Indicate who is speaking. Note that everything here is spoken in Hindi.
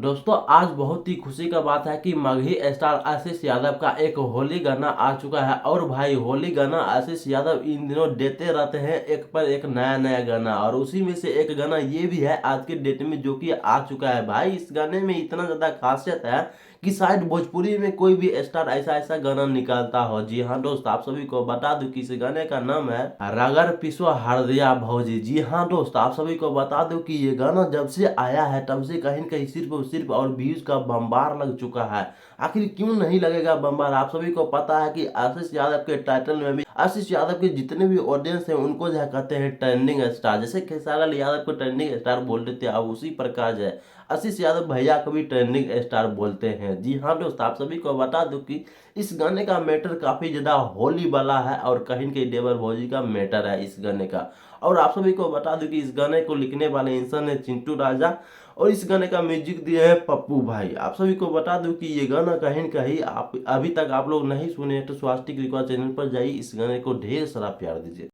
Speaker 1: दोस्तों आज बहुत ही खुशी का बात है कि मगही स्टार आशीष यादव का एक होली गाना आ चुका है। और भाई होली गाना आशीष यादव इन दिनों देते रहते हैं एक पर एक नया नया गाना, और उसी में से एक गाना ये भी है आज के डेट में जो कि आ चुका है। भाई इस गाने में इतना ज्यादा खासियत है कि शायद भोजपुरी में कोई भी स्टार ऐसा ऐसा गाना निकालता हो। जी हाँ दोस्त, आप सभी को बता दूं कि इस गाने का नाम है रगर पिसवा हरदिया भौजी। जी हाँ दोस्त, आप सभी को बता दूं कि ये गाना जब से आया है तब से कहीं न कहीं सिर्फ और सिर्फ और व्यूज का बम्बार लग चुका है। आखिर क्यों नहीं लगेगा बम्बार? आप सभी को पता है कि आशीष यादव के टाइटल में भी आशीष यादव के जितने भी ऑडियंस हैं उनको जो है कहते हैं ट्रेंडिंग स्टार। जैसे खेसारी यादव को ट्रेंडिंग स्टार बोलते थे, अब उसी प्रकार जो है आशीष यादव भैया को भी ट्रेंडिंग स्टार बोलते हैं। जी हाँ दोस्त, आप सभी को बता दूं कि इस गाने का मैटर काफी ज्यादा होली वाला है और कहीं न कहीं देवर भौजी का मैटर है इस गाने का। और आप सभी को बता दूं कि इस गाने को लिखने वाले इंसान है चिंटू राजा, और इस गाने का म्यूजिक दिए हैं पप्पू भाई। आप सभी को बता दूं कि ये गाना कहीं न कहीं आप अभी तक आप लोग नहीं सुने हैं तो स्वास्तिक रिकॉर्ड चैनल पर जाइए, इस गाने को ढेर सारा प्यार दीजिए।